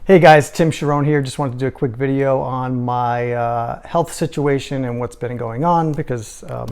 Hey guys, Tim Charron here. Just wanted to do a quick video on my health situation and what's been going on because a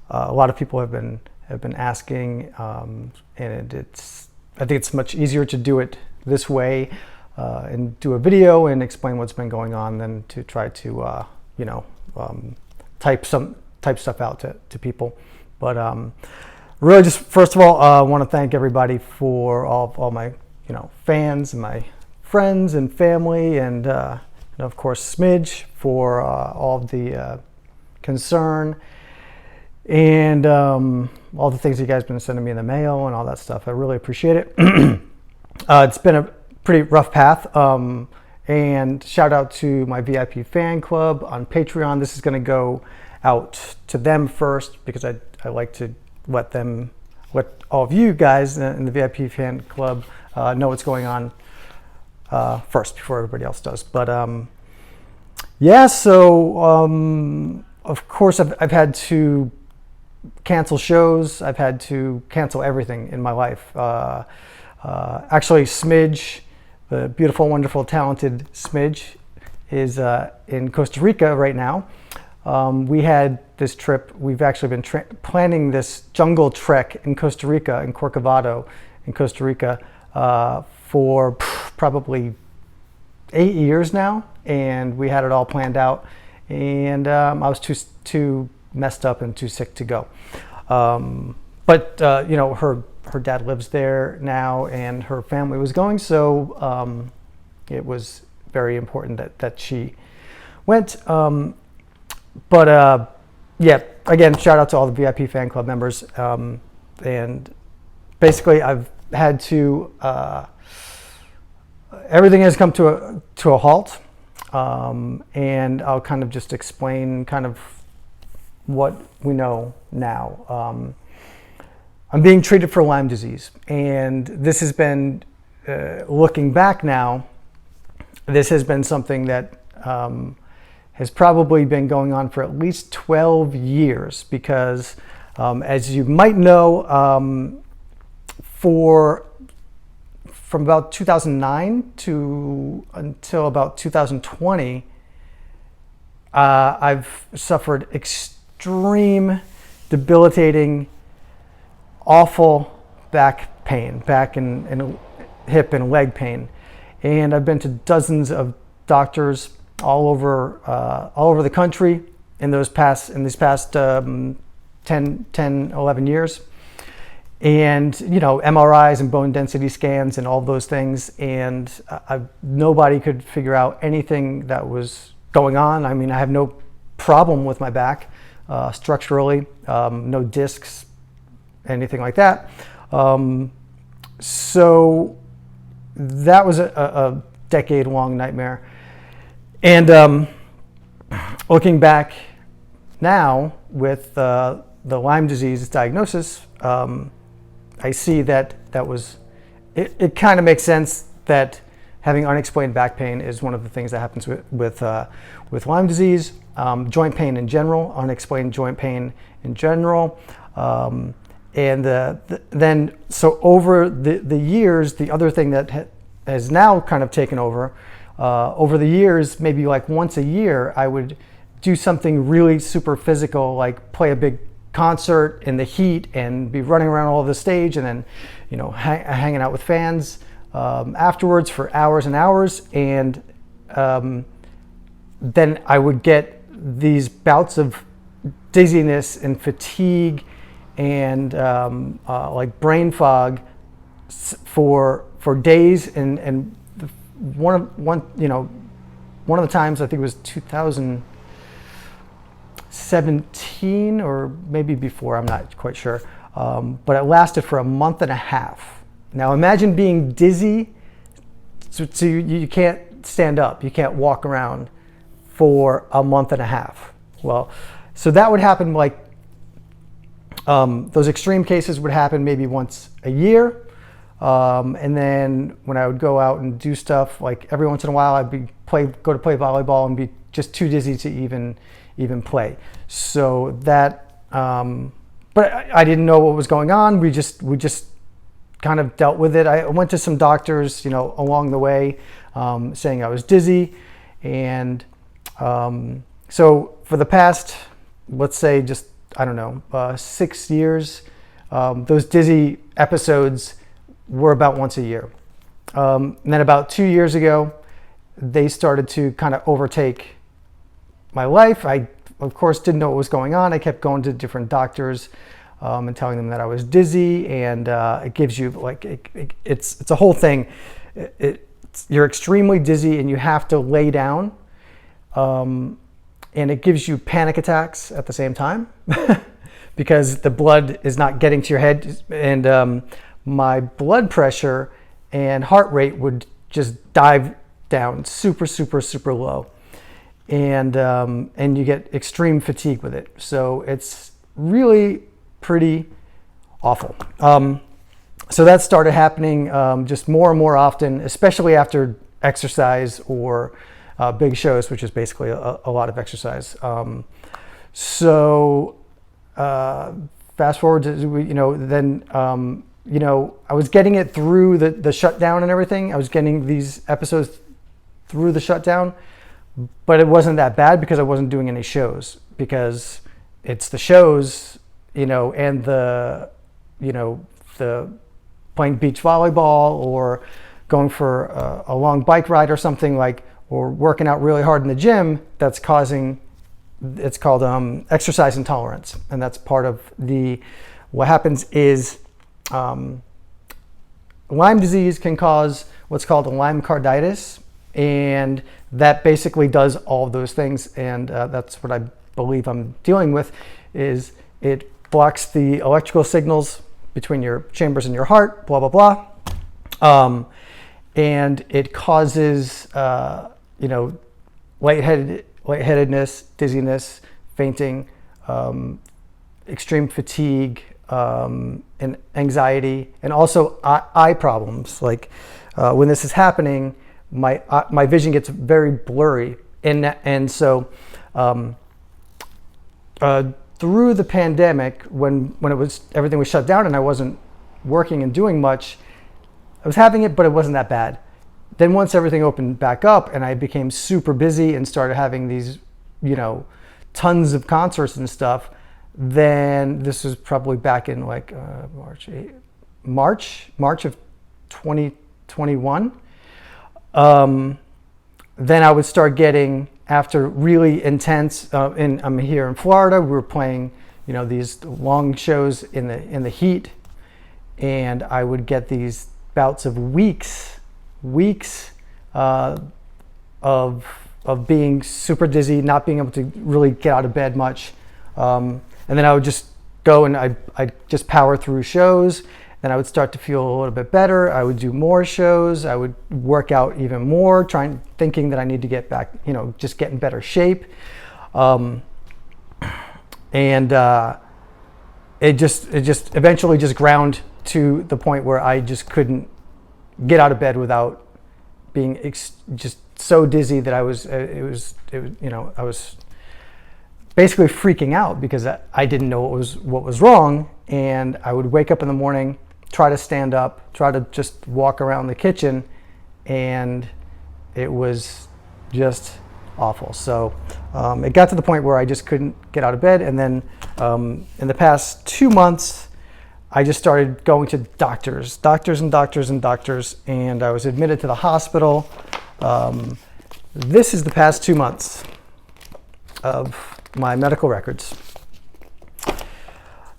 lot of people have been asking, and I think it's much easier to do it this way and do a video and explain what's been going on than to try to type stuff out to people. But really, just first of all, I want to thank everybody for all my fans and my friends and family, and of course Smidge for all of the concern and all the things you guys have been sending me in the mail and all that stuff. I really appreciate it. It's been a pretty rough path, and shout out to my VIP fan club on Patreon. This is going to go out to them first because I like to let all of you guys in the VIP fan club know what's going on first before everybody else does. But yeah, so of course I've had to cancel shows. I've had to cancel everything in my life. Actually, Smidge, the beautiful, wonderful, talented Smidge, is in Costa Rica right now. We had this trip. We've actually been planning this jungle trek in Costa Rica, in Corcovado, in Costa Rica, for probably 8 years now, and we had it all planned out, and I was too messed up and too sick to go. But her dad lives there now, and her family was going, so it was very important that she went. But yeah, again, shout out to all the VIP fan club members, and basically I've had to everything has come to a halt, and I'll kind of just explain kind of what we know now. I'm being treated for Lyme disease, and this has been, looking back now, this has been something that has probably been going on for at least 12 years because, as you might know, from about 2009 until about 2020, I've suffered extreme, debilitating, awful back pain, back and hip and leg pain, and I've been to dozens of doctors all over the country in these past 10, 11 years. And MRIs and bone density scans and all those things, and nobody could figure out anything that was going on. I mean, I have no problem with my back structurally, no discs, anything like that. So that was a decade-long nightmare. And looking back now with the Lyme disease diagnosis, I see that it kind of makes sense that having unexplained back pain is one of the things that happens with Lyme disease, joint pain in general, unexplained joint pain in general, and then so over the years, the other thing that has now kind of taken over the years, maybe like once a year, I would do something really super physical, like play a big concert in the heat and be running around all over the stage, and then hanging out with fans afterwards for hours and hours, and then I would get these bouts of dizziness and fatigue and like brain fog for days, and one of the times, I think it was 2017 or maybe before, I'm not quite sure, but it lasted for a month and a half. Now imagine being dizzy, so you can't stand up, you can't walk around for a month and a half. Well, so that would happen, like those extreme cases would happen maybe once a year, and then when I would go out and do stuff, like every once in a while I'd go to play volleyball and be just too dizzy to even play. So that, but I didn't know what was going on. kind of dealt with it. I went to some doctors, you know, along the way, saying I was dizzy. And so for the past, let's say just, I don't know, 6 years, those dizzy episodes were about once a year. And then about 2 years ago, they started to kind of overtake my life. I, of course, didn't know what was going on. I kept going to different doctors and telling them that I was dizzy, and it gives you like, it's a whole thing. You're extremely dizzy and you have to lay down, and it gives you panic attacks at the same time because the blood is not getting to your head, and my blood pressure and heart rate would just dive down super low, and you get extreme fatigue with it. So it's really pretty awful. So that started happening just more and more often, especially after exercise or big shows, which is basically a lot of exercise. Fast forward to, you know, then, you know, I was getting it through the shutdown and everything. I was getting these episodes through the shutdown, but it wasn't that bad because I wasn't doing any shows, because it's the shows, you know, and the playing beach volleyball or going for a long bike ride or something, like, or working out really hard in the gym, that's causing, it's called exercise intolerance. And that's part of what happens is Lyme disease can cause what's called a Lyme carditis, and that basically does all of those things. And that's what I believe I'm dealing with, is it blocks the electrical signals between your chambers and your heart, blah, blah, blah. And it causes, you know, lightheadedness, dizziness, fainting, extreme fatigue, and anxiety, and also eye problems. Like when this is happening, my vision gets very blurry, and so through the pandemic, when everything was shut down and I wasn't working and doing much, I was having it, but it wasn't that bad. Then once everything opened back up and I became super busy and started having these, you know, tons of concerts and stuff, then this was probably back in like March of 2021. Then I would start getting, after really intense, I'm here in Florida, we were playing, you know, these long shows in the heat, and I would get these bouts of weeks of being super dizzy, not being able to really get out of bed much, and then I would just go and I'd just power through shows. Then I would start to feel a little bit better. I would do more shows. I would work out even more, thinking that I need to get back, you know, just get in better shape. It just eventually just ground to the point where I just couldn't get out of bed without being just so dizzy that I was basically freaking out, because I didn't know what was wrong. And I would wake up in the morning, try to stand up, try to just walk around the kitchen, and it was just awful. So it got to the point where I just couldn't get out of bed. And then in the past 2 months, I just started going to doctors, and I was admitted to the hospital. This is the past 2 months of my medical records.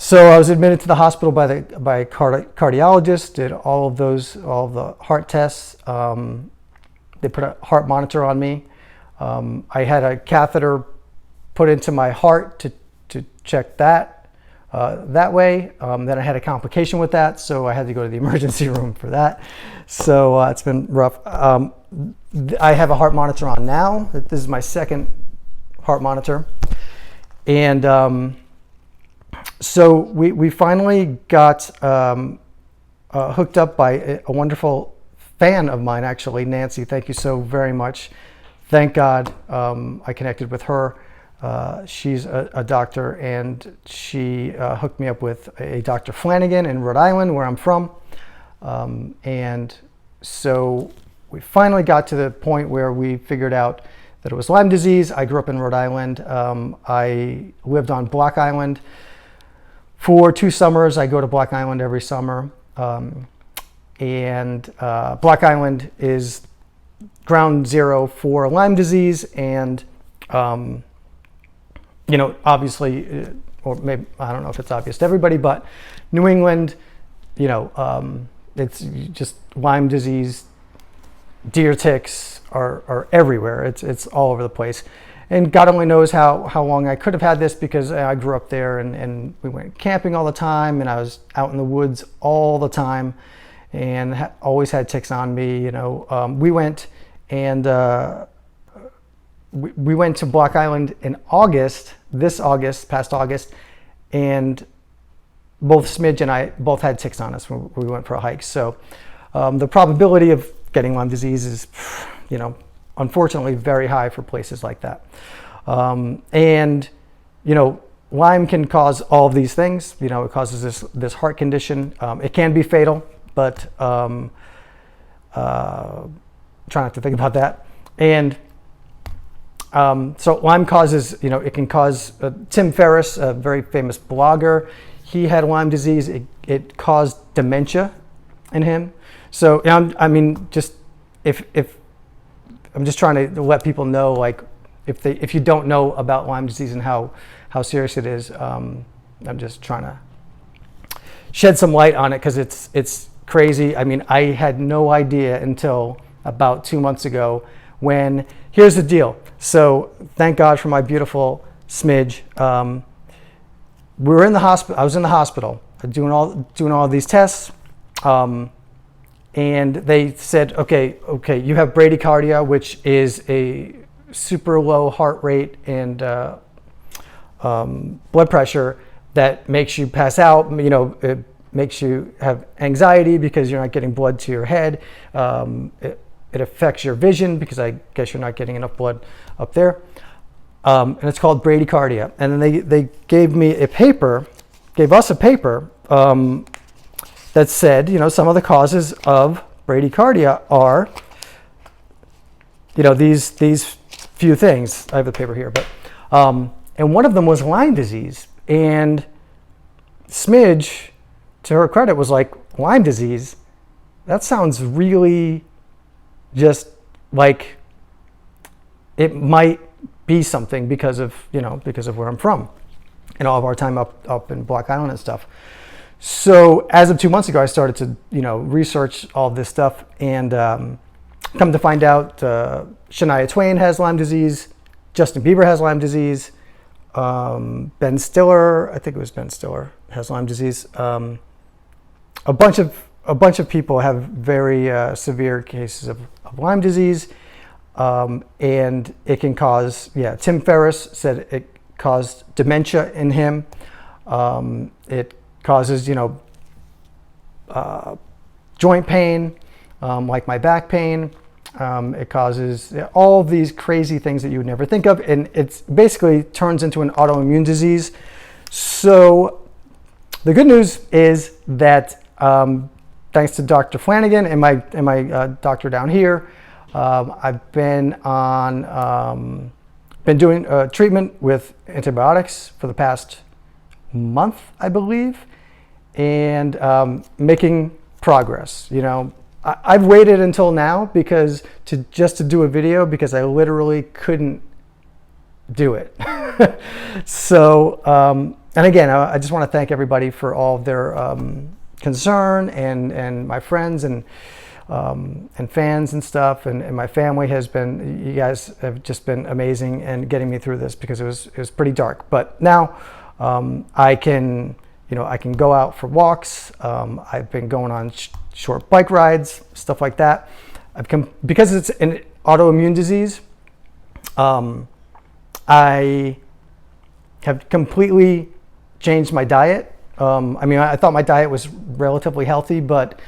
So I was admitted to the hospital by a cardiologist, did all of the heart tests. They put a heart monitor on me. I had a catheter put into my heart to check that way. Then I had a complication with that, so I had to go to the emergency room for that. So it's been rough. I have a heart monitor on now. This is my second heart monitor. And so we finally got hooked up by a wonderful fan of mine, actually, Nancy. Thank you so very much. Thank God I connected with her. She's a doctor, and she hooked me up with a Dr. Flanagan in Rhode Island, where I'm from. And so we finally got to the point where we figured out that it was Lyme disease. I grew up in Rhode Island. I lived on Block Island for 2 summers. I go to Block Island every summer. And Block Island is ground zero for Lyme disease. And, obviously, or maybe, I don't know if it's obvious to everybody, but New England, it's just Lyme disease, deer ticks are everywhere. It's all over the place. And God only knows how long I could have had this, because I grew up there and we went camping all the time, and I was out in the woods all the time, and always had ticks on me. We went and we went to Block Island in past August, and both Smidge and I both had ticks on us when we went for a hike. So the probability of getting Lyme disease is, unfortunately very high for places like that. Lyme can cause all of these things. It causes this heart condition. It can be fatal, but try not to think about that. And so Lyme causes, it can cause, Tim Ferriss, a very famous blogger, he had Lyme disease. It caused dementia in him. So if I'm just trying to let people know, like, if you don't know about Lyme disease and how serious it is, I'm just trying to shed some light on it, because it's crazy. I had no idea until about 2 months ago, when, here's the deal. So thank God for my beautiful Smidge. We were in the hospital. I was in the hospital doing all these tests. And they said, okay, you have bradycardia, which is a super low heart rate and blood pressure that makes you pass out. It makes you have anxiety because you're not getting blood to your head. It affects your vision because I guess you're not getting enough blood up there. And it's called bradycardia. And then they gave us a paper that said, some of the causes of bradycardia are, these few things. I have the paper here, but and one of them was Lyme disease. And Smidge, to her credit, was like, Lyme disease? That sounds really just like it might be something because of where I'm from and all of our time up in Block Island and stuff. So as of 2 months ago, I started to research all this stuff, and come to find out Shania Twain has Lyme disease, Justin Bieber has Lyme disease, Ben Stiller, I think it was Ben Stiller, has Lyme disease. A bunch of people have very severe cases of Lyme disease, and it can cause, Tim Ferriss said it caused dementia in him. It causes, joint pain, like my back pain. It causes all these crazy things that you would never think of, and it basically turns into an autoimmune disease. So the good news is that thanks to Dr. Flanagan and my doctor down here, I've been doing treatment with antibiotics for the past month, I believe, and making progress. I've waited until now because to do a video, because I literally couldn't do it. So, and again, I just want to thank everybody for all of their concern, and my friends and fans and stuff, and my family has been. You guys have just been amazing and getting me through this, because it was pretty dark. But now I can go out for walks. I've been going on short bike rides, stuff like that. Because it's an autoimmune disease, I have completely changed my diet. I thought my diet was relatively healthy, but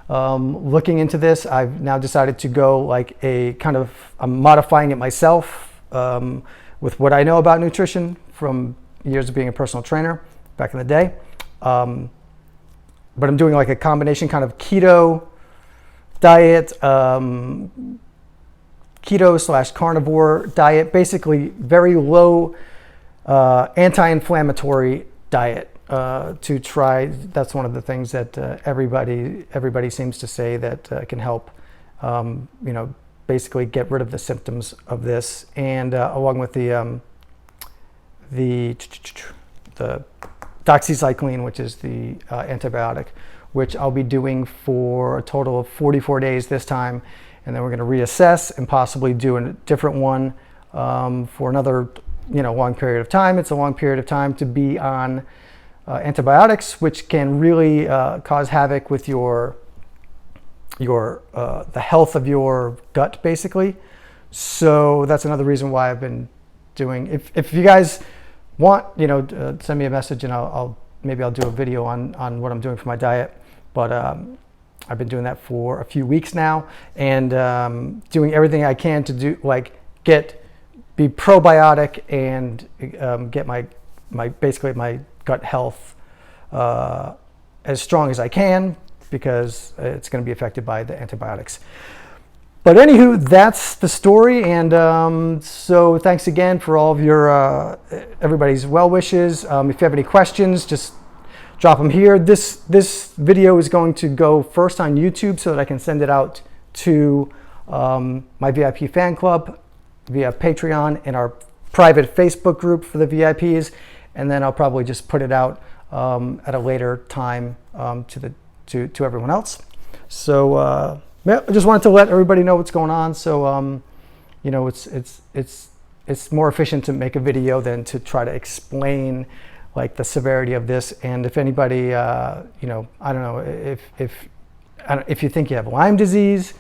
looking into this, I've now decided to go like I'm modifying it myself with what I know about nutrition from years of being a personal trainer back in the day. but I'm doing like a combination kind of keto diet, keto/carnivore diet, basically very low anti-inflammatory diet to try. That's one of the things that everybody seems to say that can help, basically get rid of the symptoms of this, and along with the doxycycline, which is the antibiotic, which I'll be doing for a total of 44 days this time, and then we're going to reassess and possibly do a different one for another long period of time. It's a long period of time to be on antibiotics, which can really cause havoc with the health of your gut, basically. So that's another reason why I've been doing. If you guys want, send me a message, and maybe I'll do a video on what I'm doing for my diet. But I've been doing that for a few weeks now, and doing everything I can to do, like be probiotic and get my basically my gut health as strong as I can, because it's going to be affected by the antibiotics. But anywho, that's the story, and so thanks again for all of your everybody's well wishes. If you have any questions, just drop them here. This video is going to go first on YouTube so that I can send it out to my VIP fan club via Patreon and our private Facebook group for the VIPs, and then I'll probably just put it out at a later time to everyone else. So yeah, I just wanted to let everybody know what's going on. So it's more efficient to make a video than to try to explain like the severity of this. And if anybody I don't know if you think you have Lyme disease,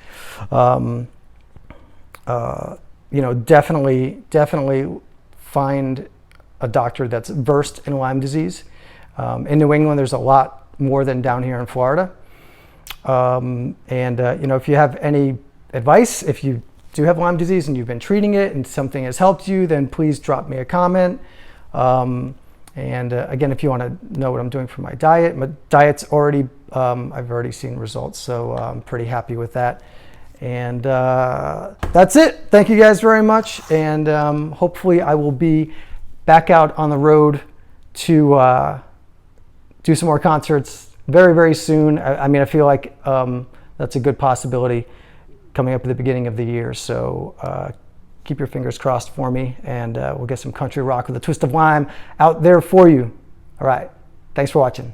definitely find a doctor that's versed in Lyme disease. In New England, there's a lot more than down here in Florida. If you have any advice, if you do have Lyme disease and you've been treating it and something has helped you, then please drop me a comment. Again, if you want to know what I'm doing for my diet's already, I've already seen results, so I'm pretty happy with that. And that's it. Thank you guys very much, and hopefully I will be back out on the road to do some more concerts very, very soon. I feel like that's a good possibility coming up at the beginning of the year. So keep your fingers crossed for me, and we'll get some country rock with a twist of Lyme out there for you. All right. Thanks for watching.